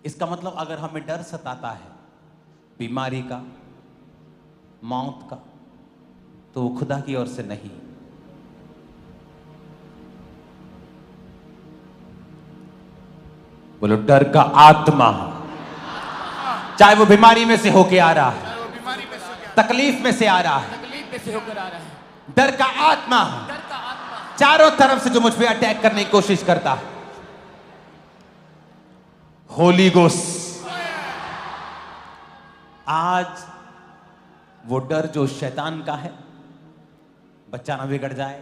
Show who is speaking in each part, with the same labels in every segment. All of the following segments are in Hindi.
Speaker 1: इसका मतलब अगर हमें डर सताता है बीमारी का, मौत का, तो वो खुदा की ओर से नहीं। बोलो डर का आत्मा, चाहे वो बीमारी में से होके आ रहा है, तकलीफ में से आ रहा है, डर का आत्मा चारों तरफ से जो मुझ पे अटैक करने की कोशिश करता है, होली गोस्ट आज वो डर जो शैतान का है, बच्चा ना बिगड़ जाए,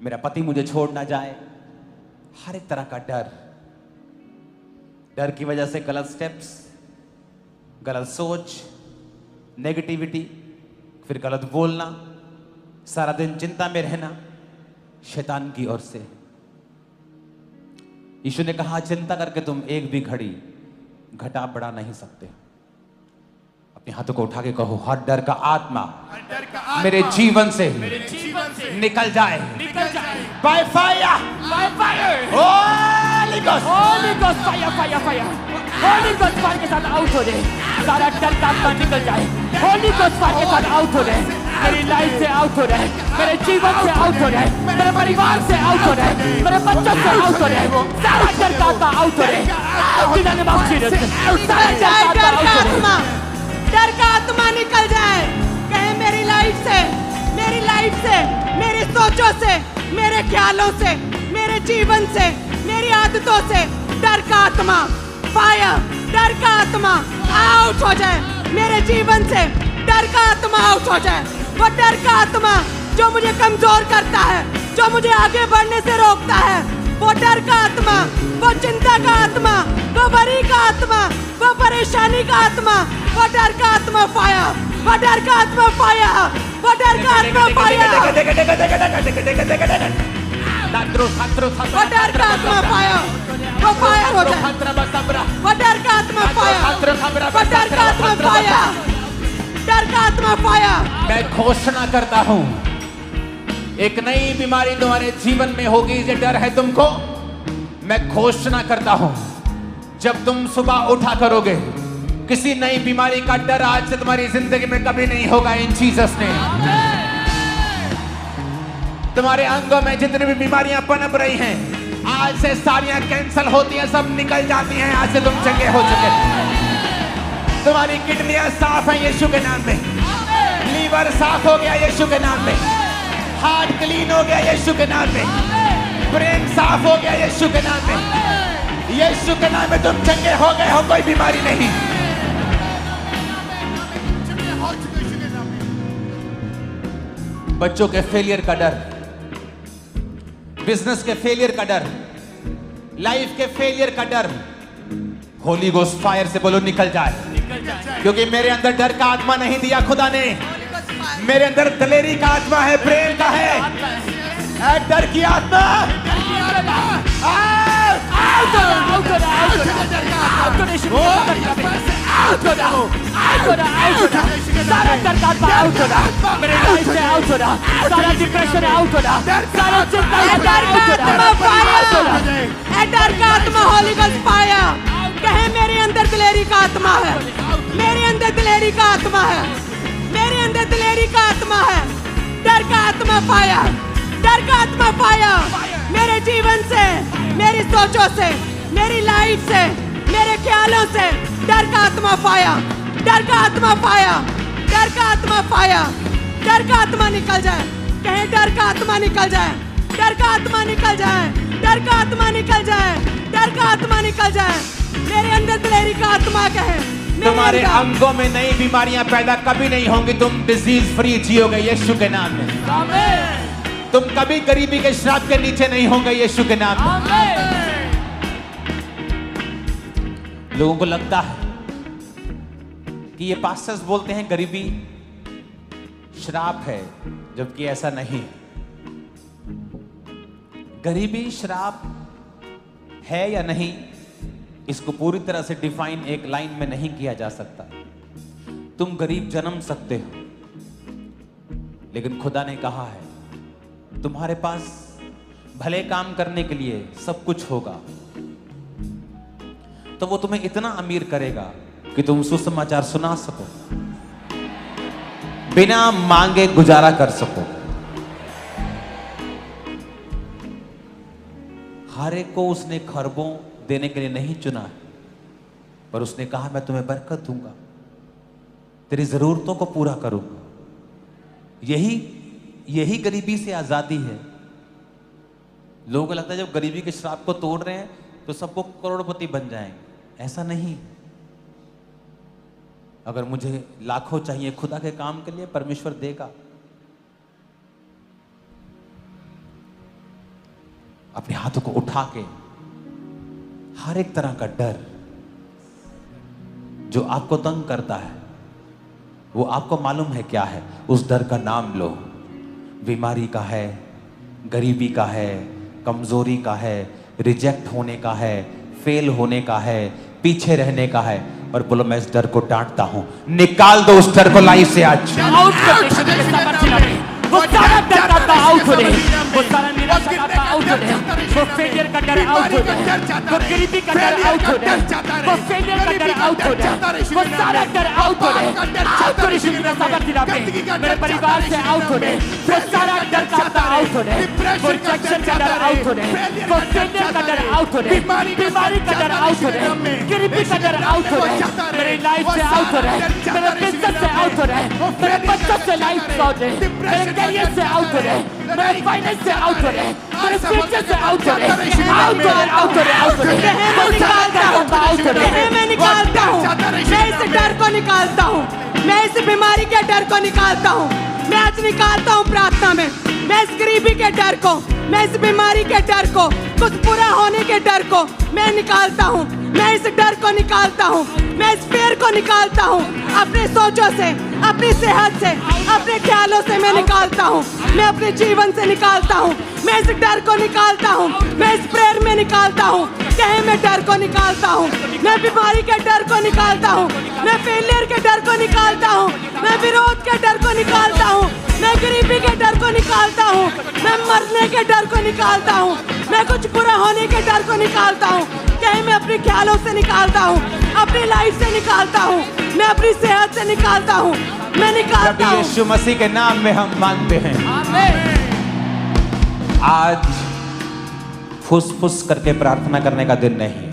Speaker 1: मेरा पति मुझे छोड़ ना जाए, हर एक तरह का डर की वजह से गलत स्टेप्स, गलत सोच, नेगेटिविटी, फिर गलत बोलना, सारा दिन चिंता में रहना, शैतान की ओर से। यीशु ने कहा चिंता करके तुम एक भी घड़ी घटा बढ़ा नहीं सकते। अपने हाथों को उठा के कहो हर डर का आत्मा मेरे जीवन से निकल जाए by fire, Holi ghost,
Speaker 2: Holi ghost, fire fire fire, Holi ghost fire के साथ आउट हो जाए, सारा डर का आत्मा निकल जाए, होली गोस्ट फायर के साथ आउट हो जाए, मेरी लाइफ से आउट हो जाए, मेरे जीवन से आउट हो जाए, मेरे परिवार से आउट हो जाए, मेरे बच्चों से आउट हो जाए, सारा डर का आत्मा आउट हो जाए,
Speaker 3: डर का आत्मा निकल जाए, कहे मेरी लाइफ से, मेरी सोचों से, मेरे ख्यालों से, मेरे जीवन से, मेरी आदतों से डर का आत्मा फायर, डर का आत्मा आउट हो जाए, मेरे जीवन से डर का आत्मा आउट हो जाए। वो डर का आत्मा जो मुझे कमजोर करता है, जो मुझे आगे बढ़ने से रोकता है, वो डर का आत्मा, वो चिंता का आत्मा, वो वरी का आत्मा, वो परेशानी का आत्मा, वो डर का आत्मा फायर, वो डर का आत्मा फायर, वो डर का आत्मा फायर, वो डर का आत्मा फायर, वो फायर हो जाए, वो डर का आत्मा फायर, वो डर का आत्मा फायर, डर का आत्मा फायर।
Speaker 1: मैं घोषणा करता हूं एक नई बीमारी तुम्हारे जीवन में होगी, ये डर है तुमको। मैं घोषणा करता हूं जब तुम सुबह उठा करोगे, किसी नई बीमारी का डर आज से तुम्हारी जिंदगी में कभी नहीं होगा इन जीसस नेम। तुम्हारे अंगों में जितनी भी बीमारियां पनप रही हैं, आज से सारियां कैंसल होती हैं, सब निकल जाती हैं। आज से तुम चंगे हो चुके, तुम्हारी किडनियां साफ हैं यीशु के नाम में, लीवर साफ हो गया यीशु के नाम में, हार्ट क्लीन हो गया यीशु के नाम में, ब्रेन साफ हो गया यीशु के नाम में, यीशु के नाम में तुम चंगे हो गए हो, कोई बीमारी नहीं। बच्चों के फेलियर का डर, बिजनेस के फेलियर का डर, लाइफ के फेलियर का डर, होली गोस्ट फायर से बोलो निकल जाए, क्योंकि मेरे अंदर डर का आत्मा नहीं दिया खुदा ने, मेरे अंदर दलेरी का आत्मा है, प्रेम का है, डर की आत्मा
Speaker 2: सारा डर का आत्मा आउट हो रहा, मेरे लाइफ से आउट हो रहा, सारा डिप्रेशन आउट हो रहा, सारा चिंता आउट हो रहा,
Speaker 3: डर का आत्मा होली गोस्ट फायर, कहे मेरे अंदर दिलेरी का आत्मा है, मेरे अंदर दिलेरी का आत्मा है, मेरे अंदर दिलेरी का आत्मा है, डर का आत्मा फायर, डर का आत्मा फायर, मेरे जीवन से, मेरी सोचों से, मेरी लाइफ से, मेरे ख्यालों से डर का आत्मा फायर, डर का आत्मा फायर, डर का आत्मा फायर, डर का आत्मा निकल जाए, कहे डर का आत्मा निकल जाए, डर का आत्मा निकल जाए, डर का आत्मा निकल जाए, डर का आत्मा निकल जाए, मेरे अंदर दिलेरी का आत्मा कहे।
Speaker 1: तुम्हारे अंगों में नई बीमारियां पैदा कभी नहीं होंगी, तुम डिजीज फ्री जियोगे यीशु के नाम में। तुम कभी गरीबी के श्राप के नीचे नहीं होंगे यीशु के नाम में। लोगों को लगता है कि ये पास्टर्स बोलते हैं गरीबी श्राप है, जबकि ऐसा नहीं है। गरीबी श्राप है या नहीं, इसको पूरी तरह से डिफाइन एक लाइन में नहीं किया जा सकता। तुम गरीब जन्म सकते हो, लेकिन खुदा ने कहा है तुम्हारे पास भले काम करने के लिए सब कुछ होगा, तो वो तुम्हें इतना अमीर करेगा कि तुम सुसमाचार सुना सको, बिना मांगे गुजारा कर सको। हर एक को उसने खरबों देने के लिए नहीं चुना है, पर उसने कहा मैं तुम्हें बरकत दूंगा, तेरी जरूरतों को पूरा करूंगा। यही गरीबी से आजादी है। लोगों को लगता है जब गरीबी के श्राप को तोड़ रहे हैं तो सबको करोड़पति बन जाएंगे। ऐसा नहीं। अगर मुझे लाखों चाहिए खुदा के काम के लिए, परमेश्वर देगा। अपने हाथों को उठा के हर एक तरह का डर जो आपको तंग करता है, वो आपको मालूम है क्या है, उस डर का नाम लो। बीमारी का है, गरीबी का है, कमजोरी का है, रिजेक्ट होने का है, फेल होने का है, पीछे रहने का है, और बोलो मैं इस डर को डांटता हूं। निकाल दो उस डर को लाइफ से आज।
Speaker 2: आउट कर दे सबके सामर्थ्य। वो सारा डर का आउट हो जाए, वो सारा निराशा का आउट हो जाए, वो फेलियर का डर आउट हो जाए, वो गरीबी का डर आउट हो जाए, वो फेलियर का डर आउट हो जाए, वो सारा डर आउट हो जाए। आउट कर इस सामर्थ्य पे मेरे परिवार से आउट हो जाए, वो सारा डर का आउट हो जाए, वो रिजेक्शन का डर आउट हो जाए, वो फेलियर का डर आउट हो जाए, बीमारी का डर आउट हो जाए, गरीबी का डर आउट हो जाए, मेरी लाइफ से आउट हो जाए, मेरे बिजनेस से आउट हो जाए, मेरे बच्चों से लाइफ से आउट हो जाए, मेरे करियर से आउट हो जाए, मेरे फाइनेंस से आउट हो जाए, मेरे फ्यूचर से आउट हो जाए, आउट हो जाए, आउट हो जाए, आउट हो जाए।
Speaker 3: मैं निकालता हूँ, मैं निकालता हूँ, मैं इस डर को निकालता हूँ, मैं इस बीमारी के डर को निकालता हूँ, मैं आज निकालता हूँ प्रार्थना में। मैं इस गरीबी के डर को, मैं इस बीमारी के डर को, कुछ पूरा होने के डर को मैं निकालता हूँ। मैं इस डर को निकालता हूँ, मैं इस फेर को निकालता हूँ। अपने सोचों से, अपनी सेहत से, अपने ख्यालों से मैं निकालता हूँ, मैं अपने जीवन से निकालता हूँ। मैं इस डर को निकालता हूँ, मैं इस प्रेयर में निकालता हूँ। कहे मैं डर को निकालता हूँ, मैं बीमारी के डर को निकालता हूँ, मैं फेलियर के डर को निकालता हूँ, मैं विरोध के डर को निकालता हूँ, मैं गरीबी के डर को निकालता हूँ, मैं मरने के डर को निकालता हूँ, मैं कुछ बुरा होने के डर को निकालता हूँ। कहीं मैं अपने ख्यालों से निकालता हूँ, अपनी लाइफ से निकालता हूँ, मैं अपनी सेहत से निकालता हूँ, मैं निकालता हूँ।
Speaker 1: यीशु मसीह के नाम में हम मांगते हैं। आज फुस-फुस करके प्रार्थना करने का दिन नहीं।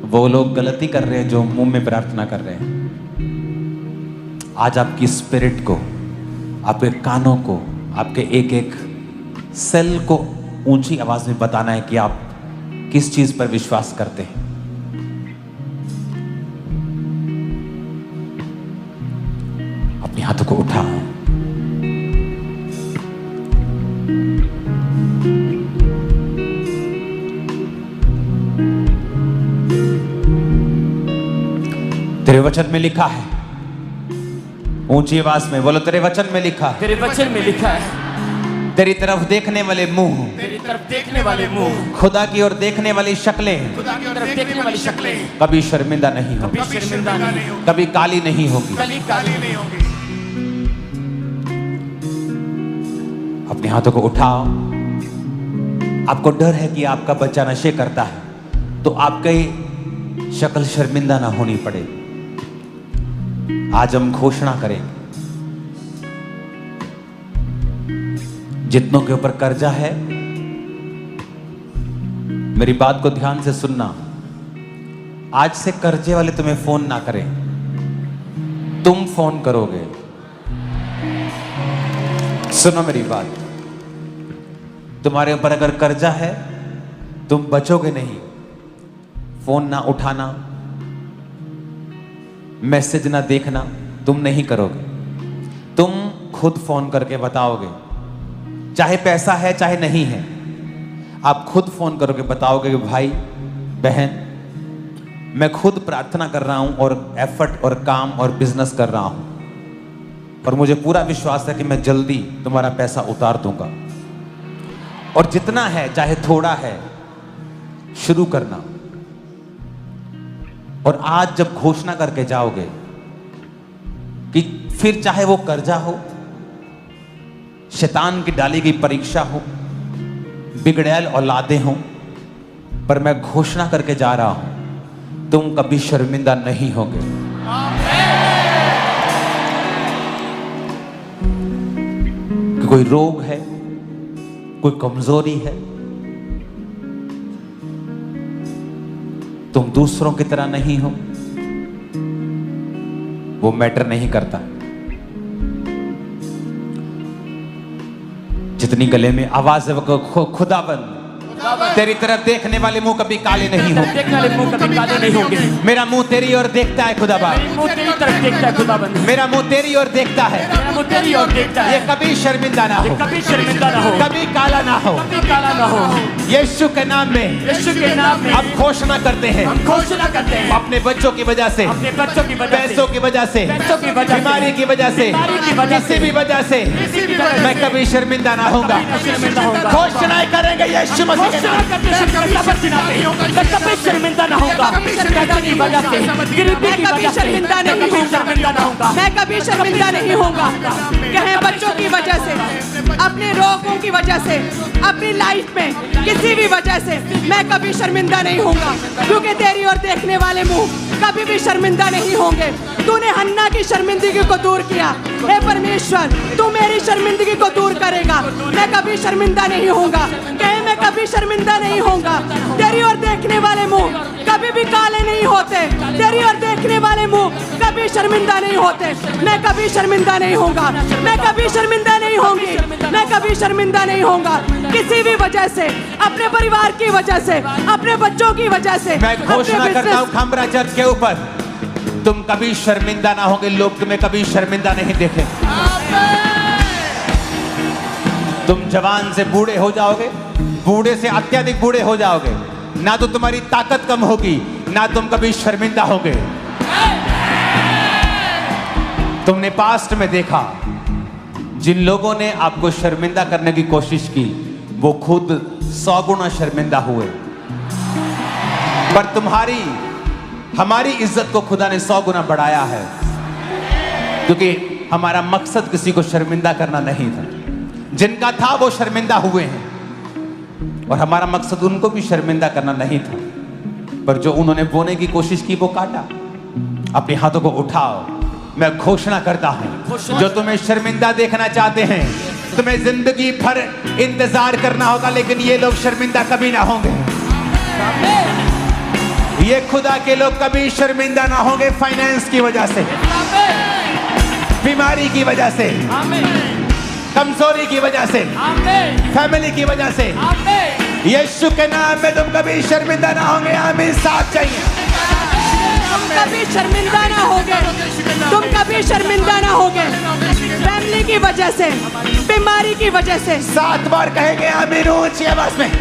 Speaker 1: वो लोग गलती कर रहे हैं जो मुंह में प्रार्थना कर रहे हैं। आज आपकी स्पिरिट को, आपके कानों को, आपके एक एक सेल को ऊंची आवाज में बताना है कि आप किस चीज पर विश्वास करते हैं। अपने हाथों को उठाओ। तेरे वचन में लिखा है, ऊंची आवाज में बोलो, तेरे वचन में लिखा है,
Speaker 2: तेरे वचन में लिखा है,
Speaker 1: तेरी तरफ देखने वाले मुंह,
Speaker 2: तेरी तरफ देखने वाले मुंह,
Speaker 1: खुदा की ओर देखने वाली शक्लें,
Speaker 2: खुदा की तरफ देखने वाली शक्लें
Speaker 1: कभी शर्मिंदा नहीं होगी,
Speaker 2: कभी शर्मिंदा नहीं होगी,
Speaker 1: कभी काली नहीं होगी।
Speaker 2: कभी काली नहीं होगी।
Speaker 1: अपने हाथों को उठाओ। आपको डर है कि आपका बच्चा नशे करता है, तो आपकी शक्ल शर्मिंदा ना होनी पड़े। आज हम घोषणा करेंगे, जितनों के ऊपर कर्जा है, मेरी बात को ध्यान से सुनना। आज से कर्जे वाले तुम्हें फोन ना करें, तुम फोन करोगे। सुनो मेरी बात, तुम्हारे ऊपर अगर कर्जा है, तुम बचोगे नहीं। फोन ना उठाना, मैसेज ना देखना, तुम नहीं करोगे। तुम खुद फोन करके बताओगे, चाहे पैसा है चाहे नहीं है, आप खुद फोन करोगे, बताओगे कि भाई बहन मैं खुद प्रार्थना कर रहा हूं और एफर्ट और काम और बिजनेस कर रहा हूं, और मुझे पूरा विश्वास है कि मैं जल्दी तुम्हारा पैसा उतार दूंगा। और जितना है चाहे थोड़ा है, शुरू करना। और आज जब घोषणा करके जाओगे कि फिर चाहे वो कर्जा हो, शैतान की डाली गई परीक्षा हो, बिगड़ैल औलादें हों, पर मैं घोषणा करके जा रहा हूं, तुम कभी शर्मिंदा नहीं होगे। कि कोई रोग है, कोई कमजोरी है, तुम दूसरों की तरह नहीं हो, वो मैटर नहीं करता। जितनी गले में आवाज है वो खुदाबंद, तेरी तरफ देखने वाले मुंह कभी काले नहीं होंगे।
Speaker 2: देखने वाले मुंह कभी काले नहीं होंगे।
Speaker 1: मेरा मुंह तेरी ओर देखता है खुदाबंद,
Speaker 2: मेरा मुंह तेरी तरफ देखता है खुदाबंद,
Speaker 1: मेरा मुंह तेरी ओर देखता है,
Speaker 2: मेरा मुंह तेरी ओर देखता है।
Speaker 1: ये कभी शर्मिंदा ना
Speaker 2: ये
Speaker 1: हो,
Speaker 2: कभी शर्मिंदा ना हो,
Speaker 1: कभी काला ना हो।
Speaker 2: कभी काला ना हो।
Speaker 1: यीशु के नाम में,
Speaker 2: यीशु के नाम में
Speaker 1: अब घोषणा करते हैं,
Speaker 2: हम घोषणा करते हैं,
Speaker 1: अपने बच्चों की वजह से,
Speaker 2: अपने बच्चों की वजह से,
Speaker 1: पैसों की वजह से,
Speaker 2: पैसों की वजह से,
Speaker 1: बीमारी की वजह से,
Speaker 2: बीमारी की वजह
Speaker 1: किसी
Speaker 2: से,
Speaker 1: भी वजह से
Speaker 2: किसी भी वजह
Speaker 1: मैं
Speaker 2: से
Speaker 1: कभी शर्मिंदा ना होऊंगा।
Speaker 2: शर्मिंदा होगा।
Speaker 1: घोषणाएं करेंगे यीशु मसीह के
Speaker 2: घोषणा
Speaker 1: नाम।
Speaker 2: करते हैं, मैं कभी शर्मिंदा ना होगा। पैदा की वजह से, गरीबी की वजह से,
Speaker 3: शर्मिंदा नहीं
Speaker 2: मैं कभी
Speaker 3: होगा।
Speaker 2: शर्मिंदा ना होगा।
Speaker 3: मैं कभी शर्मिंदा नहीं होऊंगा। कहें बच्चों की वजह से, अपने रोगों की वजह से, अपनी लाइफ में किसी भी वजह से मैं कभी शर्मिंदा नहीं होऊंगा, क्योंकि तेरी ओर देखने वाले मुंह कभी भी शर्मिंदा नहीं होंगे। तूने हन्ना की शर्मिंदगी को दूर किया, हे परमेश्वर तू मेरी शर्मिंदगी को दूर करेगा। मैं कभी शर्मिंदा नहीं होऊंगा। कहे मैं कभी शर्मिंदा नहीं होऊंगा। तेरी ओर देखने वाले मुंह कभी भी काले नहीं होते, तेरी ओर देखने वाले मुंह कभी शर्मिंदा नहीं होते। मैं कभी शर्मिंदा नहीं होऊंगा, मैं कभी शर्मिंदा नहीं होंगी, मैं कभी शर्मिंदा नहीं होऊंगा। किसी भी वजह से, अपने परिवार की वजह से, अपने बच्चों की वजह से,
Speaker 1: मैं घोषणा करता हूं खंबरा चर्च के ऊपर, तुम कभी शर्मिंदा ना होगे। लोग तुम्हें कभी शर्मिंदा नहीं देखेंगे। तुम जवान से बूढ़े हो जाओगे, बूढ़े से अत्यधिक बूढ़े हो जाओगे, ना तो तुम्हारी ताकत कम होगी, ना तुम कभी शर्मिंदा होगे। तुमने पास्ट में देखा, जिन लोगों ने आपको शर्मिंदा करने की कोशिश की वो खुद 100 गुना शर्मिंदा हुए, पर तुम्हारी हमारी इज्जत को खुदा ने 100 गुना बढ़ाया है, क्योंकि हमारा मकसद किसी को शर्मिंदा करना नहीं था। जिनका था वो शर्मिंदा हुए हैं, और हमारा मकसद उनको भी शर्मिंदा करना नहीं था, पर जो उन्होंने बोने की कोशिश की वो काटा। अपने हाथों को उठाओ, मैं घोषणा करता हूं, जो तुम्हें शर्मिंदा देखना चाहते हैं, तुम्हें जिंदगी भर इंतजार करना होगा, लेकिन ये लोग शर्मिंदा कभी ना होंगे। ये खुदा के लोग कभी शर्मिंदा ना होंगे। फाइनेंस की वजह से, बीमारी की वजह से, कमजोरी की वजह से, फैमिली की वजह से, यीशु के नाम में तुम कभी शर्मिंदा ना होंगे। आमीन। साथ चाहिए।
Speaker 3: तुम कभी शर्मिंदा ना होगे, तुम कभी शर्मिंदा ना होगे। फैमिली की वजह से, बीमारी की वजह से।
Speaker 1: 7 बार कहेंगे आमीन ऊंची आवाज में।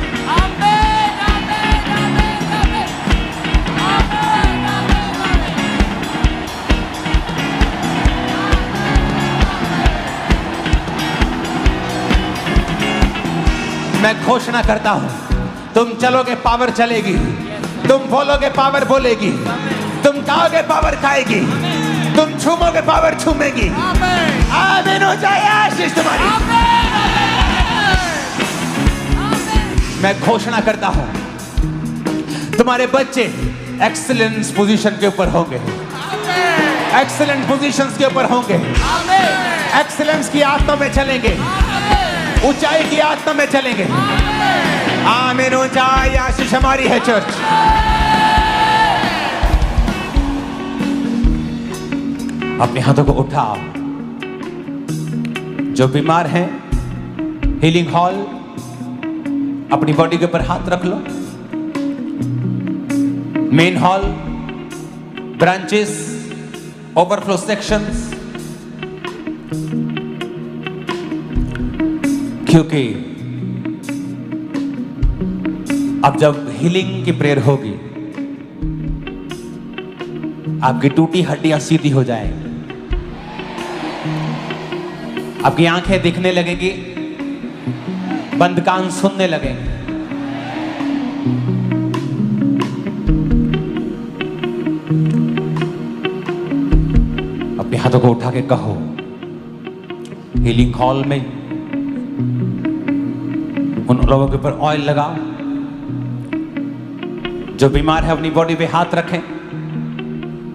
Speaker 1: मैं घोषणा करता हूं, तुम चलोगे पावर चलेगी, तुम बोलोगे पावर बोलेगी, तुम खाओगे पावर खाएगी, तुम झूमोगे पावर झूमेगी। आमीन हो जाए आशीष तुम्हारी। मैं घोषणा करता हूं, तुम्हारे बच्चे एक्सीलेंस पोजीशन के ऊपर होंगे, एक्सीलेंट पोजीशंस के ऊपर होंगे, एक्सीलेंस की आत्मा में चलेंगे, ऊंचाई की आत्मा में चलेंगे। आमीन हो जाए आशीष हमारी है चर्च। अपने हाथों को उठाओ। जो बीमार हैं, हीलिंग हॉल, अपनी बॉडी के ऊपर हाथ रख लो। Main hall, branches, overflow sections, क्योंकि अब जब हीलिंग की प्रेयर होगी, आपकी टूटी हड्डियां सीधी हो जाएंगी, आपकी आंखें दिखने लगेगी, बंद कान सुनने लगेंगे। अपने हाथों को उठा के कहो, हीलिंग हॉल में उन लोगों के ऊपर ऑयल लगाओ, जो बीमार है अपनी बॉडी पे हाथ रखें।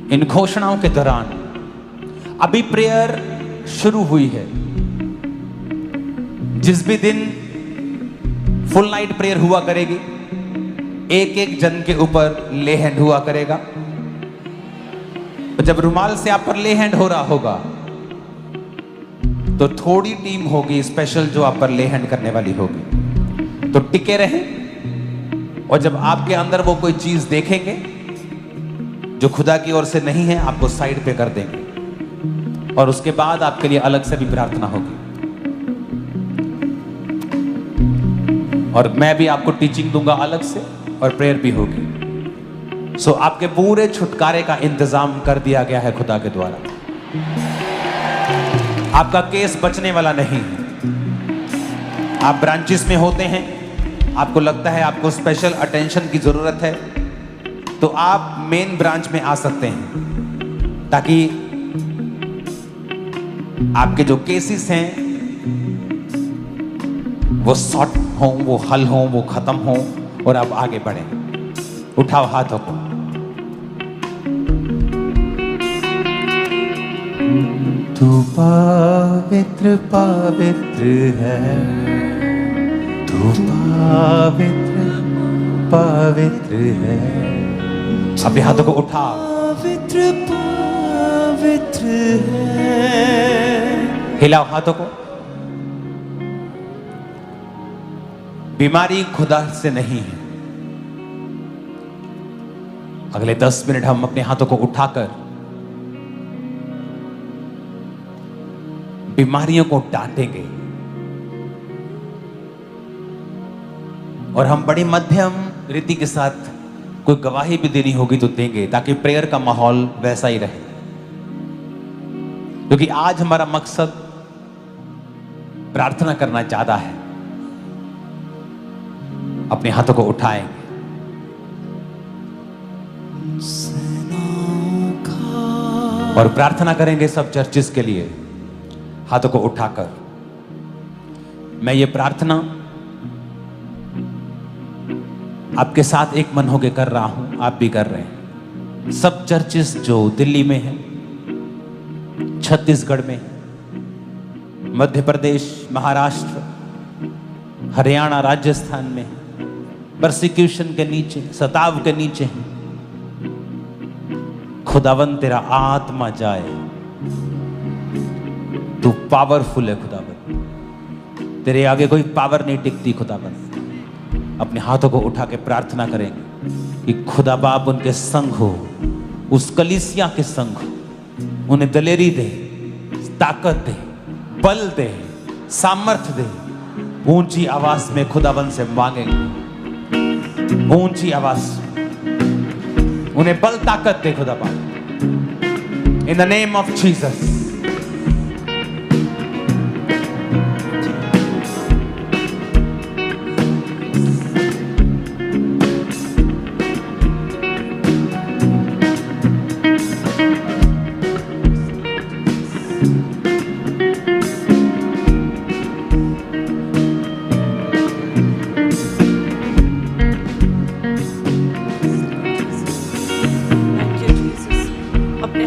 Speaker 1: इन घोषणाओं के दौरान अभी प्रेयर शुरू हुई है। जिस भी दिन फुल नाइट प्रेयर हुआ करेगी, एक एक जन के ऊपर ले हैंड हुआ करेगा। जब रुमाल से आप पर ले हैंड हो रहा होगा तो थोड़ी टीम होगी स्पेशल जो आप पर ले हैंड करने वाली होगी। तो टिके रहें, और जब आपके अंदर वो कोई चीज देखेंगे जो खुदा की ओर से नहीं है, आपको साइड पे कर देंगे, और उसके बाद आपके लिए अलग से भी प्रार्थना होगी। और मैं भी आपको टीचिंग दूंगा अलग से, और प्रेयर भी होगी। सो आपके पूरे छुटकारे का इंतजाम कर दिया गया है खुदा के द्वारा। आपका केस बचने वाला नहीं है। आप ब्रांचेस में होते हैं, आपको लगता है आपको स्पेशल अटेंशन की जरूरत है, तो आप मेन ब्रांच में आ सकते हैं, ताकि आपके जो केसेस हैं वो सॉर्ट हों, वो हल हों, वो खत्म हों, और आप आगे बढ़ें। उठाओ हाथों को। तू पवित्र पवित्र है, तू पवित्र पवित्र है। अपने हाथों को उठाओ।
Speaker 4: पवित्र पवित्र है।
Speaker 1: हिलाओ हाथों को। बीमारी खुदा से नहीं है। अगले 10 मिनट हम अपने हाथों को उठाकर बीमारियों को डांटेंगे, और हम बड़ी मध्यम रीति के साथ कोई गवाही भी देनी होगी तो देंगे, ताकि प्रेयर का माहौल वैसा ही रहे। क्योंकि आज हमारा मकसद प्रार्थना करना ज्यादा है। अपने हाथों को उठाएंगे और प्रार्थना करेंगे सब चर्चेस के लिए, हाथों को उठाकर। मैं ये प्रार्थना आपके साथ एक मन होकर कर रहा हूं, आप भी कर रहे हैं। सब चर्चेस जो दिल्ली में हैं, छत्तीसगढ़ में, मध्य प्रदेश, महाराष्ट्र, हरियाणा, राजस्थान में परसिक्यूशन के नीचे, सताव के नीचे हैं। खुदावन तेरा आत्मा जाए, तू पावरफुल है खुदावन, तेरे आगे कोई पावर नहीं टिकती खुदावन। अपने हाथों को उठा के प्रार्थना करेंगे कि खुदा बाप उनके संग हो, उस कलीसिया के संग हो, उन्हें दलेरी दे, ताकत दे, बल दे, सामर्थ्य दे। ऊंची आवाज में खुदावन से मांगेंगे, ऊंची आवाज, उन्हें बल ताकत दे खुदा बाप, in the name of Jesus.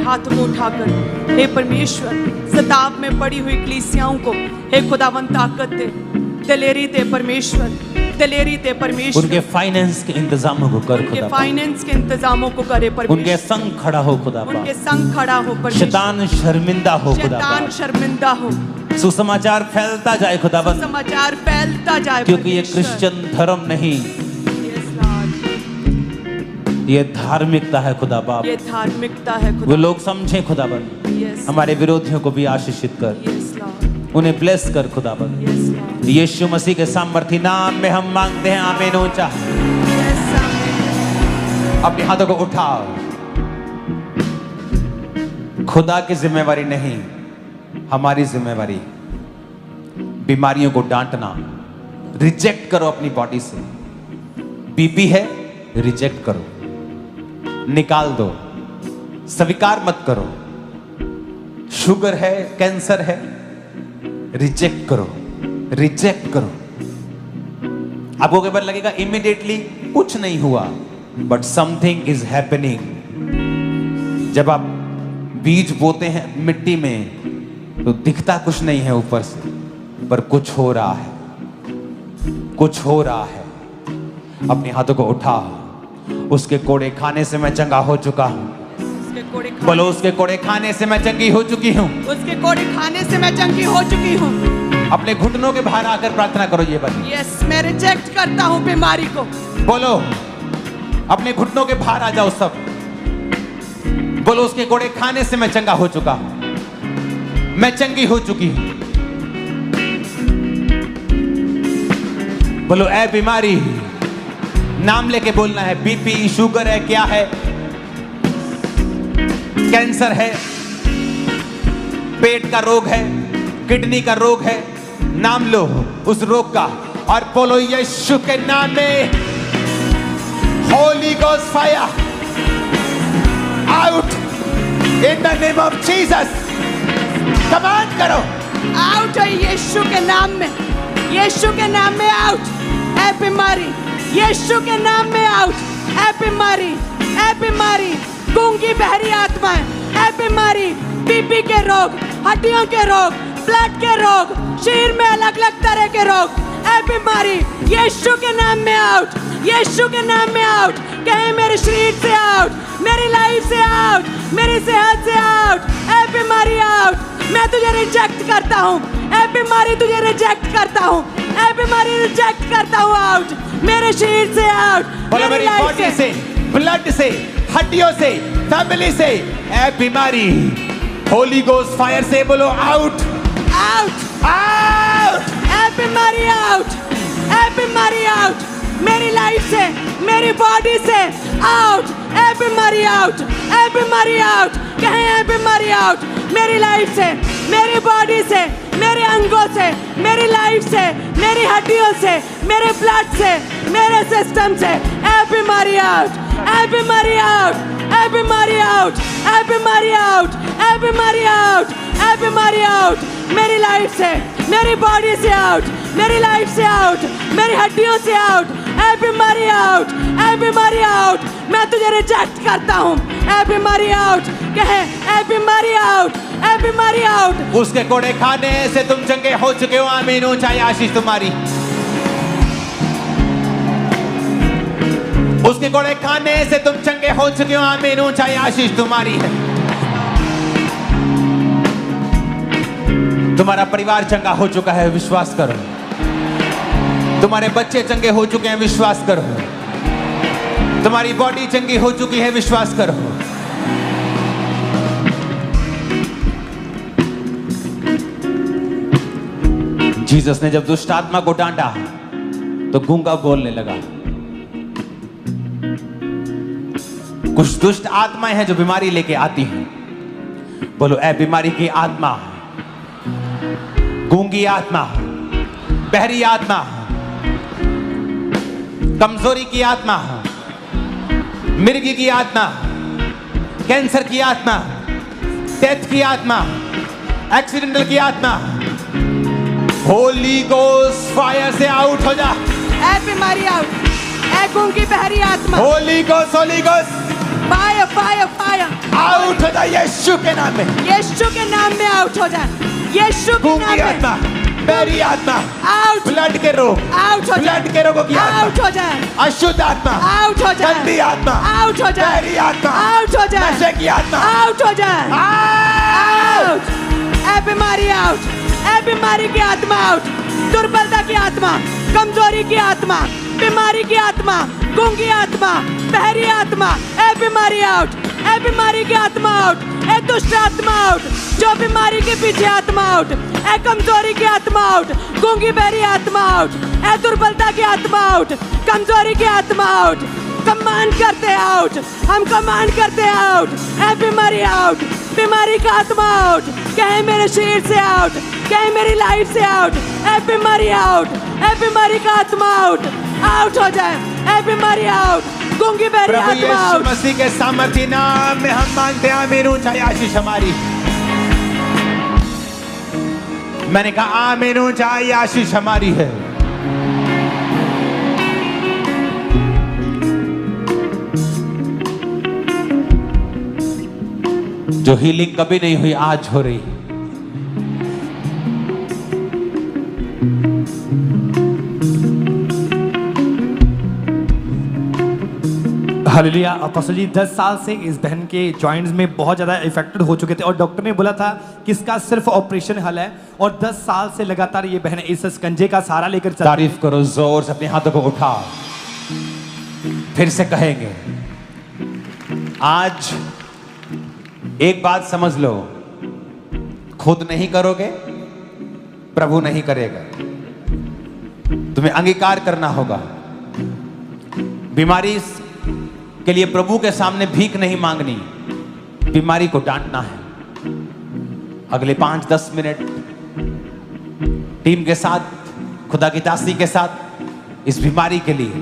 Speaker 3: हाथ को उठाकर, हे परमेश्वर, सताव में पड़ी हुई कलीसियाओं को हे खुदावन ताकत दे, दलेरी दे परमेश्वर, दलेरी दे परमेश्वर।
Speaker 1: उनके फाइनेंस के इंतजामों को कर खुदा,
Speaker 3: उनके फाइनेंस के इंतजामों को करे परमेश्वर।
Speaker 1: उनके संग खड़ा हो खुदा,
Speaker 3: उनके संग खड़ा हो परमेश्वर।
Speaker 1: शैतान शर्मिंदा हो खुदा,
Speaker 3: शैतान शर्मिंदा हो।
Speaker 1: सुसमाचार फैलता जाए खुदावन,
Speaker 3: सुसमाचार फैलता जाए,
Speaker 1: क्योंकि ये क्रिश्चियन धर्म नहीं, ये धार्मिकता है खुदा बाप।
Speaker 3: ये धार्मिकता है खुदा।
Speaker 1: वो लोग समझें खुदावन, हमारे विरोधियों को भी आशीषित कर, उन्हें ब्लेस कर खुदावन। यीशु मसीह के सामर्थी नाम में हम मांगते हैं, आमीन। ऊंचा अपने हाथों को उठाओ। खुदा की जिम्मेवारी नहीं, हमारी जिम्मेवारी। बीमारियों को डांटना, रिजेक्ट करो अपनी बॉडी से। बीपी है, रिजेक्ट करो, निकाल दो, स्वीकार मत करो। शुगर है, कैंसर है, रिजेक्ट करो, रिजेक्ट करो। आपको कई बार लगेगा इमीडिएटली कुछ नहीं हुआ, बट समथिंग इज हैपनिंग। जब आप बीज बोते हैं मिट्टी में तो दिखता कुछ नहीं है ऊपर से, पर कुछ हो रहा है, कुछ हो रहा है। अपने हाथों को उठा, उसके कोड़े खाने से मैं चंगा हो चुका हूं। बोलो, उसके कोड़े खाने से मैं चंगी हो चुकी हूँ।
Speaker 3: उसके कोड़े खाने से मैं चंगी हो चुकी हूँ।
Speaker 1: अपने घुटनों के बाहर आकर प्रार्थना करो ये बात।
Speaker 3: यस, मैं रिजेक्ट करता हूँ बीमारी को।
Speaker 1: बोलो, अपने घुटनों के बाहर आ जाओ सब। बोलो, उसके कोड़े खाने से मैं चंगा हो चुका हूं, मैं चंगी हो चुकी हूं। बोलो, ऐ बीमारी, नाम लेके बोलना है। बीपी, शुगर है, क्या है, कैंसर है, पेट का रोग है, किडनी का रोग है, नाम लो उस रोग का और बोलो यीशु के नाम में Holi ghost fire out in the name of Jesus. Command करो,
Speaker 3: आउट है यीशु के नाम में, यीशु के नाम में आउट। ऐ बीमारी, यीशु के नाम में आउट। ऐ बीमारी, ऐ बीमारी, गूंगी बहरी आत्माएं, ऐ बीमारी, बीपी के रोग, हड्डियों के रोग, ब्लड के रोग, शरीर में अलग अलग तरह के रोग, ऐ बीमारी यीशु के नाम में आउट, यीशु के नाम में आउट। कहे मेरे शरीर से आउट, मेरी लाइफ से आउट, मेरी सेहत से आउट। ऐ बीमारी आउट, मैं तुझे रिजेक्ट करता हूँ। ऐ बीमारी तुझे रिजेक्ट करता हूँ। ऐ बीमारी रिजेक्ट करता हूँ, आउट मेरे शरीर से आउट,
Speaker 1: बोलो मेरी बॉडी से, ब्लड से, हड्डियों से, फैमिली से। ऐ बीमारी होली गोस्ट फायर से बोलो आउट,
Speaker 3: आउट,
Speaker 1: आउट।
Speaker 3: ऐ बीमारी आउट, ऐ बीमारी आउट, मेरी लाइफ से, मेरी बॉडी से आउट। ऐ बीमारी आउट, ऐ बीमारी आउट, कहें ऐ बीमारी आउट, मेरी लाइफ से, मेरी बॉडी से, मेरे अंगों से, मेरी लाइफ से, मेरी हड्डियों से, मेरे ब्लड से, मेरे सिस्टम से। ऐ बीमारी आउट, ऐ बीमारी आउट, ऐ बीमारी आउट, ऐ बीमारी आउट, ऐ बीमारी आउट, ऐ बीमारी आउट, मेरी लाइफ से, मेरी बॉडी से आउट, मेरी लाइफ से आउट, मेरी हड्डियों से आउट। ऐ बीमारी आउट, ऐ बीमारी आउट, मैं तुझे रिजेक्ट करता हूँ। ऐ बीमारी आउट, कहे ऐ बीमारी आउट, ऐ बीमारी आउट।
Speaker 1: उसके कोड़े खाने से तुम चंगे हो चुके हो। आमीन। ऊंचाई आशीष तुम्हारी। उसके कोड़े खाने से तुम चंगे हो चुके हो। आमीन। ऊंचाई आशीष तुम्हारी है। तुम्हारा परिवार चंगा हो चुका है, विश्वास करो। तुम्हारे बच्चे चंगे हो चुके हैं, विश्वास करो। तुम्हारी बॉडी चंगी हो चुकी है, विश्वास करो। जीसस ने जब दुष्ट आत्मा को डांटा तो गूंगा बोलने लगा। कुछ दुष्ट आत्माएं हैं जो बीमारी लेके आती हैं। बोलो, ऐ बीमारी की आत्मा, गूंगी आत्मा, बहरी आत्मा, कमजोरी की आत्मा, मिर्गी की आत्मा, कैंसर की आत्मा, डेथ की आत्मा, एक्सीडेंटल की आत्मा, होली गोस्ट फायर से आउट हो जा।
Speaker 3: ऐ बीमारी आउट, ऐ गूंगी बहरी आत्मा,
Speaker 1: Holi ghost
Speaker 3: fire, fire, fire
Speaker 1: out हो जा यीशु के नाम में।
Speaker 3: यीशु के नाम में आउट हो जाए, यीशु के नाम
Speaker 1: गूंगी
Speaker 3: में
Speaker 1: आत्मा, बहरी आत्मा,
Speaker 3: आउट,
Speaker 1: ब्लड के रोग,
Speaker 3: आउट हो जाए,
Speaker 1: ब्लड के रोगों की
Speaker 3: आउट
Speaker 1: आत्मा,
Speaker 3: हो जाए,
Speaker 1: अशुद्ध आत्मा,
Speaker 3: आउट हो जाए,
Speaker 1: गंदी आत्मा,
Speaker 3: आउट हो जाए,
Speaker 1: बहरी आत्मा,
Speaker 3: आउट हो जाए,
Speaker 1: नशे की आत्मा,
Speaker 3: आउट हो जाए,
Speaker 1: आउट।
Speaker 3: ऐ बीमारी आउट, ऐ बीमारी की आत्मा आउट, दुर्बलता की आत्मा, कमजोरी की आत्मा, बीमारी की आत्मा, गूंगी आत्मा, बहरी आत्मा। ऐ बीमारी आउट, ऐ बीमारी की आत्मा आउट, ऐ दुष्ट आत्मा आउट, जो बीमारी के पीछे आत्मा आउट, ऐ कमजोरी की आत्मा आउट, गूंगी बहरी आत्मा आउट, ऐ दुर्बलता की आत्मा आउट, कमजोरी की आत्मा आउट। कमांड करते आउट, हम कमांड करते आउट। ऐ बीमारी आउट, बीमारी का आत्मा आउट, कहे मेरे शरीर से आउट, कहे मेरी लाइफ से आउट। ऐ बीमारी आउट, ऐ बीमारी का आत्मा आउट, आउट हो जाए। ऐ बीमारी आउट, गूंगी बहरी
Speaker 1: प्रभु
Speaker 3: आत्मा
Speaker 1: यीशु
Speaker 3: आउट।
Speaker 1: मसीह के सामर्थी नाम में हम मांगते हैं। आमीन। ऊंचाई आशीष हमारी। मैंने कहा आमीन। ऊंचाई आशीष हमारी है। जो हीलिंग कभी नहीं हुई आज हो रही।
Speaker 5: हालेलुया। अपोस्टल जी 10 साल से इस बहन के जॉइंट्स में बहुत ज़्यादा इफेक्टेड हो चुके थे और डॉक्टर ने बोला था कि इसका सिर्फ ऑपरेशन हल है, और 10 साल से लगातार ये बहन इस स्कंजे का सहारा लेकर चलती है।
Speaker 1: तारीफ करो जोर से, अपने हाथों को उठाओ, फिर से कहेंगे। आज एक बात समझ लो, खुद नहीं करोगे प्रभु नहीं करेगा, तुम्हें अंगीकार करना होगा। बीमारी के लिए प्रभु के सामने भीख नहीं मांगनी, बीमारी को डांटना है। अगले 5-10 मिनट टीम के साथ, खुदा की दासी के साथ इस बीमारी के लिए,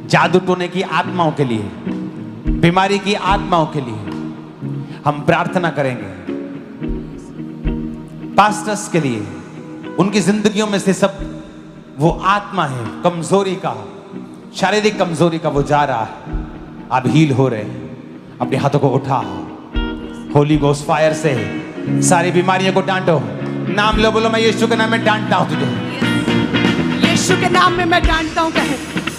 Speaker 1: जादू टोने की आत्माओं के लिए, बीमारी की आत्माओं के लिए हम प्रार्थना करेंगे। पास्टर्स के लिए, उनकी जिंदगियों में से सब वो आत्मा है कमजोरी का, शारीरिक कमजोरी का, वो जा रहा है। आप हील हो रहे हैं। अपने हाथों को उठाओ, होली गोस्ट फायर से सारी बीमारियों को डांटो। नाम लो, बोलो मैं यीशु के नाम में डांटता हूं तुझे।
Speaker 3: यीशु के नाम में मैं डांटता हूँ। कहे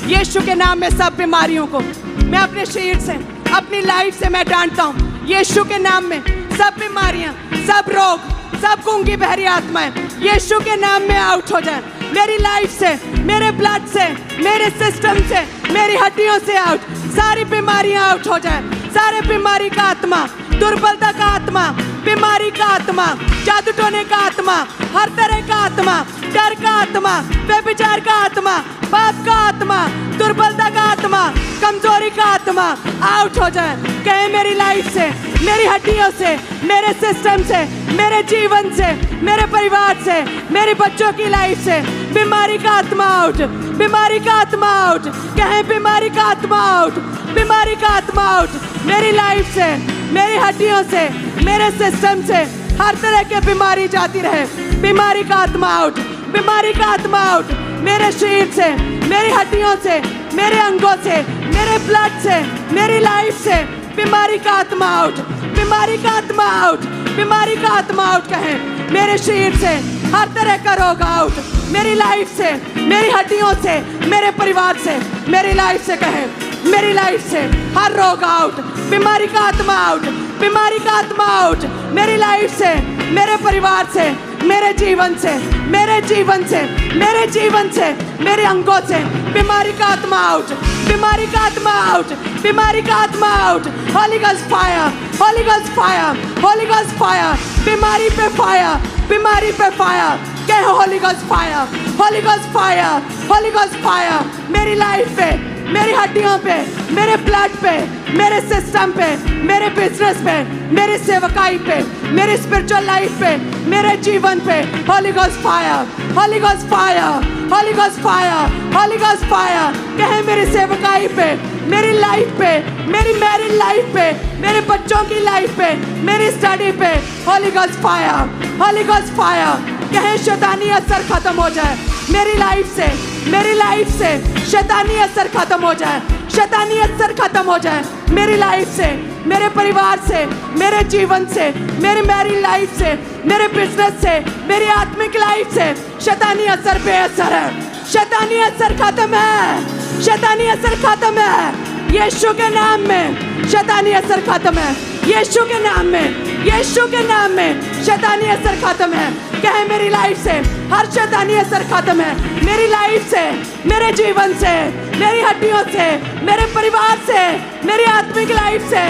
Speaker 3: यीशु के नाम में सब बीमारियों को मैं अपने शरीर से, अपनी लाइफ से मैं डांटता हूँ। यीशु के नाम में सब बीमारियां, सब रोग, सब गूंगी बहरी आत्माएं यीशु के नाम में आउट हो जाए। मेरी लाइफ से, मेरे ब्लड से, मेरे सिस्टम से, मेरी हड्डियों से आउट। सारी बीमारियां आउट हो जाए। सारे बीमारी का आत्मा, दुर्बलता का आत्मा, बीमारी का आत्मा, जादू टोने का आत्मा, हर तरह का आत्मा, डर का आत्मा, व्यभिचार का आत्मा, पाप का आत्मा, दुर्बलता का आत्मा, कमजोरी का आत्मा आउट हो जाए। कहे मेरी लाइफ से, मेरी हड्डियों से, मेरे सिस्टम से, मेरे जीवन से, मेरे परिवार से, मेरे बच्चों की लाइफ से बीमारी का आत्मा आउट, बीमारी का आत्मा आउट। कहे बीमारी का आत्मा आउट, बीमारी का आत्मा आउट। मेरी लाइफ से, मेरी हड्डियों से, मेरे सिस्टम से हर तरह की बीमारी जाती रहे। बीमारी का आत्मा आउट, बीमारी का आत्मा आउट। मेरे शरीर से, मेरी हड्डियों से, मेरे अंगों से, मेरे ब्लड से, मेरी लाइफ से बीमारी का आत्मा आउट, बीमारी का आत्मा आउट, बीमारी का आत्मा आउट। कहे मेरे शरीर से हर तरह का रोग आउट, मेरी लाइफ से, मेरी हड्डियों से, मेरे परिवार से, मेरी लाइफ से। कहे मेरी लाइफ से हर रोग आउट, बीमारी का आत्मा आउट, बीमारी का आत्मा आउट। मेरी लाइफ से, मेरे परिवार से, मेरे जीवन से, मेरे जीवन से, मेरे जीवन से, मेरे अंगों से बीमारी का आत्मा आउट, बीमारी का आत्मा आउट, बीमारी का आत्मा out. Holi ghost fire, Holi ghost fire, Holi ghost fire. बीमारी पे फायर, बीमारी पे फायर। कहे Holi ghost fire, Holi ghost fire, Holi ghost fire. मेरी लाइफ पे, मेरी हड्डियों पे, मेरे ब्लड पे, मेरे सिस्टम पे, मेरे बिजनेस पे, मेरी सेवकाई पे, मेरी स्पिरिचुअल लाइफ पे, मेरे जीवन पे Holi ghost fire, Holi ghost fire, Holi ghost fire, Holi ghost fire. कहे मेरी सेवकाई पे, मेरी लाइफ पे, मेरी मैरिड लाइफ पे, मेरे बच्चों की लाइफ पे, मेरी स्टडी पे Holi ghost fire, Holi ghost fire. कहे शैतानी असर खत्म हो जाए मेरी लाइफ से, मेरी लाइफ से शैतानी असर खत्म हो जाए, शैतानी असर खत्म हो जाए मेरी लाइफ से, मेरे परिवार से, मेरे जीवन से, मेरी मैरिड लाइफ से, मेरे बिजनेस से, मेरी आत्मिक लाइफ से। शैतानी असर बेअसर है, शैतानी असर खत्म है, शैतानी असर खत्म है। यीशु के नाम में शैतानी असर खत्म है, यीशु के नाम में, यीशु के नाम में शैतानी असर खत्म है। कहे मेरी लाइफ से हर शैतानी असर खत्म है, मेरी लाइफ से, मेरे जीवन से, मेरी हड्डियों से, मेरे परिवार से, मेरी आत्मिक लाइफ से,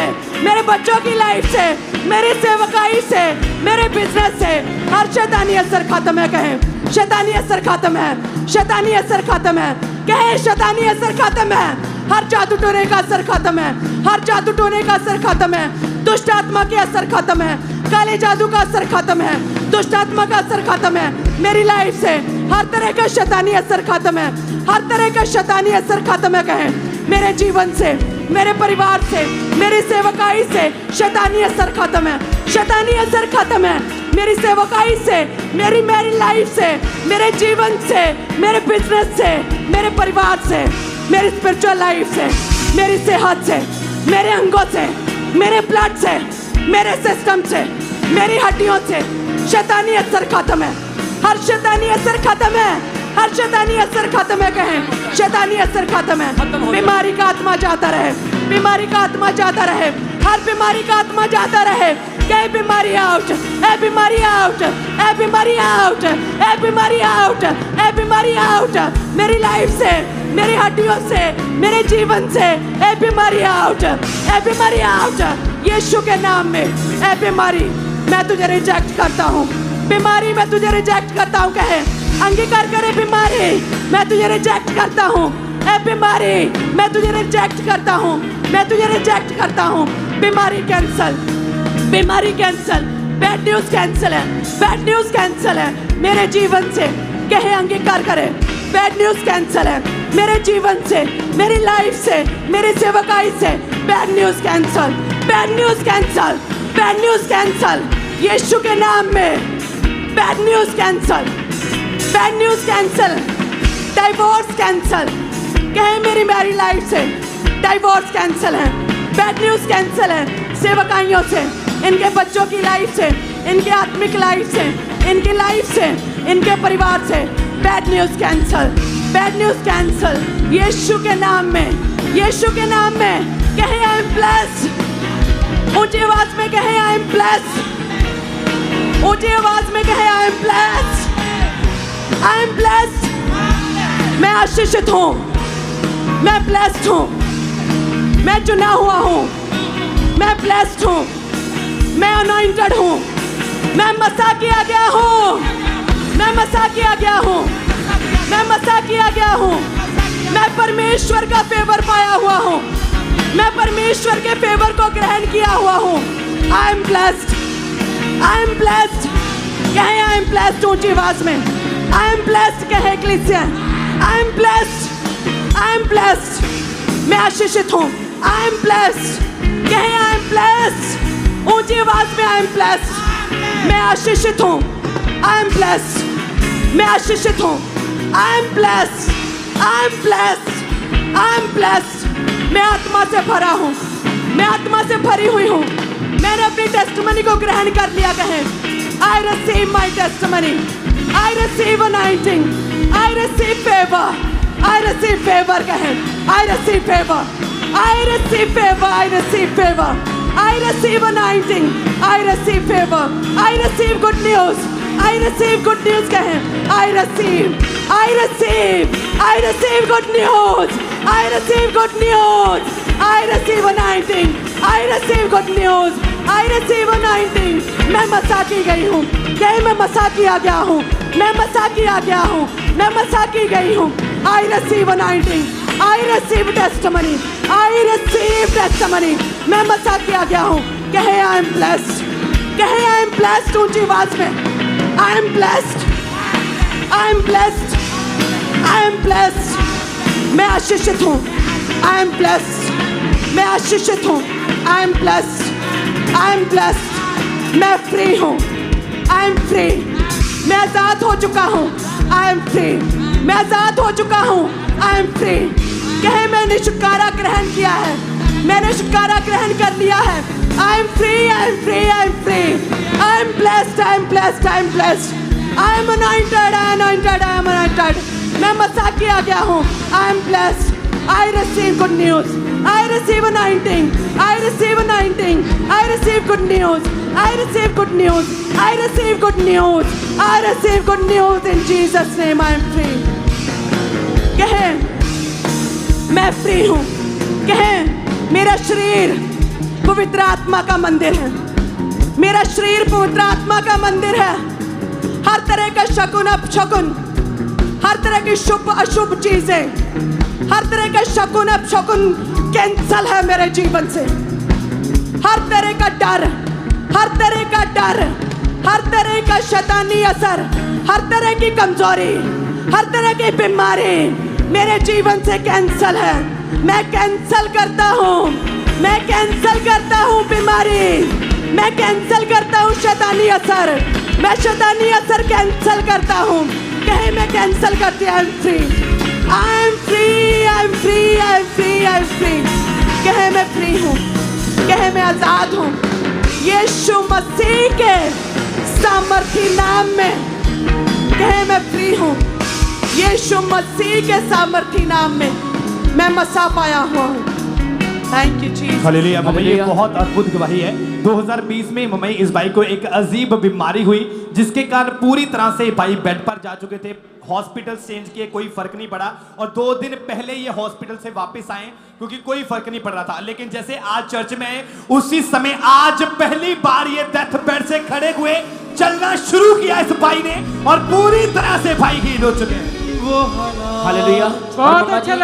Speaker 3: मेरे बच्चों की लाइफ से, मेरी सेवकाई से, मेरे बिजनेस से हर शैतानी असर खत्म है। कहे शैतानी असर खत्म है, शैतानी असर खत्म है। कहे शैतानी असर खत्म है, हर जादू टोने का असर खत्म है, हर जादू टोने का असर खत्म है, दुष्ट आत्मा के असर खत्म है, काले जादू का असर खत्म है, दुष्ट आत्मा का असर खत्म है। मेरी लाइफ से हर तरह का शैतानी असर खत्म है, हर तरह का शैतानी असर खत्म है। कहे मेरे जीवन से, मेरे परिवार से, मेरी सेवकाई से शैतानी असर खत्म है, शैतानी असर खत्म है। मेरी सेवकाई से, मेरी मैरिड लाइफ से, मेरे जीवन से, मेरे बिजनेस से, मेरे परिवार से, मेरी स्पिरिचुअल लाइफ से, मेरी सेहत से, मेरे अंगों से, मेरे ब्लड से मेरे सिस्टम से, मेरी हड्डियों से शैतानी असर खत्म है। हर शैतानी असर खत्म है, हर शैतानी असर खत्म है। कहें शैतानी असर खत्म है। बीमारी का आत्मा जाता रहे, बीमारी का आत्मा जाता रहे, हर बीमारी का आत्मा जाता रहे। कहे बीमारी आउट, ए बीमारी आउट, ए बीमारी आउट, ए बीमारी आउट, ए बीमारी आउट। मेरी लाइफ से, मेरी हड्डियों से, मेरे जीवन से ए बीमारी आउट, ए बीमारी आउट। यीशु के नाम में ए बीमारी मैं तुझे रिजेक्ट करता हूँ। बीमारी मैं तुझे रिजेक्ट करता हूँ। कहे अंगीकार करे बीमारी मैं तुझे रिजेक्ट करता हूँ। ए बीमारी मैं तुझे रिजेक्ट करता हूँ, मैं तुझे रिजेक्ट करता हूँ। बीमारी कैंसल, बीमारी कैंसल, बैड न्यूज कैंसल है, बैड न्यूज कैंसल है मेरे जीवन से। कहे अंगीकार करे बैड न्यूज कैंसल है मेरे जीवन से, मेरी लाइफ से, मेरी सेवकाई से। Bad news cancel, bad news cancel, bad news cancel Yeshu के नाम में। Bad news cancel, bad news cancel, divorce cancel. कहे मेरी मैरी लाइफ से डाइवोर्स कैंसल है, बैड न्यूज कैंसल है सेवकाइयों से, इनके बच्चों की लाइफ से, इनके आत्मिक लाइफ से, इनकी लाइफ से, इनके परिवार से। Bad news cancel, bad news cancel Yeshu के नाम में, यीशु के नाम में। कहे आई एम ब्लेस्ड, ऊंची आवाज में कहे आई एम ब्लेस्ड, ऊंची आवाज में कहे आई am blessed, I am blessed. मैं आशीषित हूँ, मैं ब्लेस्ड हूँ, मैं चुना हुआ हूँ, मैं ब्लेस्ड हूँ, मैं अनॉइंटेड हूँ, मैं मसा किया गया हूँ, मैं मसा किया गया हूँ, मैं मसा किया गया हूँ। मैं परमेश्वर का फेवर पाया हुआ हूँ, मैं परमेश्वर के फेवर को ग्रहण किया हुआ हूँ। आई am blessed, I am blessed. कहे आई एम ब्लेस्ड ऊंची आवाज में। आई एम ब्लेस्ड कहे Ecclesia, I am blessed, I am blessed. मैं आशीषित हूँ, आई एम ब्लेस्ड। कहे आई एम ब्लेस्ड ऊंची आवाज में। आई एम ब्लेस्ड, मैं आशीषित हूँ, आई एम ब्लेस्ड, मैं आशीषित हूँ। आई am blessed, I am blessed, I am blessed. मैं आत्मा से भरा हूँ, मैं आत्मा से भरी हुई हूँ। मैंने अपनी टेस्टमनी को ग्रहण कर लिया। कहे I receive my testimony, I receive anointing, I receive favour, I receive favour. कहे I receive favour, I receive favour, I receive favour, I receive anointing, I receive favour, I receive good news, I receive good news. कहे I receive, I receive, I receive good news, I receive good news, I receive anointing, I receive good news, I receive anointing. मैं मसा की गई हूँ, कहे मैं मसा किया गया हूँ, मैं मसा किया गया हूँ, मैं मसा की गई हूँ। आई receive anointing, I receive testimony, I receive testimony. मैं मसा किया गया हूँ। कहे आई एम ब्लेस्ड, कहे आई एम ब्लेस्ड ऊंची आवाज में। आई am blessed, I am blessed, I am blessed. मैं आशीषित हूँ, आई एम ब्लेस्ड, मैं आशीषित हूँ। आई am blessed, I am blessed. मैं फ्री हूँ, आई एम फ्री। मैं आजाद हो चुका हूँ, आई एम फ्री। मैं आजाद हो चुका हूँ, आई एम फ्री। कहे मैंने छुटकारा ग्रहण किया है, मैंने छुटकारा ग्रहण कर लिया है। I am free, I am free, I am free. I am blessed, I am blessed, I am blessed. I M anointed, I am anointed, I am anointed. मैं मसा किया गया हूँ। आई am blessed. I receive good news. I receive anointing. I receive anointing. I receive good news. I receive good news. I receive good news. I receive good news in Jesus' name. I am free. कहे मैं फ्री हूँ। कहे मेरा शरीर पवित्र आत्मा का मंदिर है। मेरा शरीर पवित्र आत्मा का मंदिर है। हर तरह का शकुन अपशकुन, हर तरह की शुभ अशुभ चीजें, हर तरह का शकुन अपशकुन कैंसल है मेरे जीवन से। हर तरह का डर, हर तरह का डर, हर तरह का शैतानी असर, हर तरह की कमजोरी, हर तरह की बीमारी मेरे जीवन से कैंसल है। मैं कैंसल करता हूँ, मैं कैंसल करता हूँ बीमारी, मैं कैंसल करता हूँ शैतानी असर, मैं शैतानी असर कैंसल करता हूँ। कहे मैं कैंसल करती हूँ। I am free, I am free, I am free, I am free, I am free. कहे मैं फ्री हूँ, कहे मैं आजाद हूँ, यीशु मसीह के सामर्थी नाम में कहे मैं फ्री हूँ। यीशु मसीह के सामर्थी नाम में मैं मसा पाया हुआ हूँ। Thank you Jesus.
Speaker 5: Hallelujah. Mummy ये
Speaker 2: हालेलुया।
Speaker 5: बहुत अद्भुत गवाही है। 2020 में मम्मी इस भाई को एक अजीब बीमारी हुई जिसके कारण पूरी तरह से भाई बेड पर जा चुके थे। हॉस्पिटल चेंज किए, कोई फर्क नहीं पड़ा, और 2 दिन पहले ये हॉस्पिटल से वापस आए क्योंकि कोई फर्क नहीं पड़ रहा था। लेकिन जैसे आज चर्च में आए, उसी समय आज पहली बार ये डेथ बेड से खड़े हुए, चलना शुरू किया इस भाई ने, और पूरी तरह से भाई हील हो चुके हैं।
Speaker 2: हालेलुया।
Speaker 3: बहुत अच्छा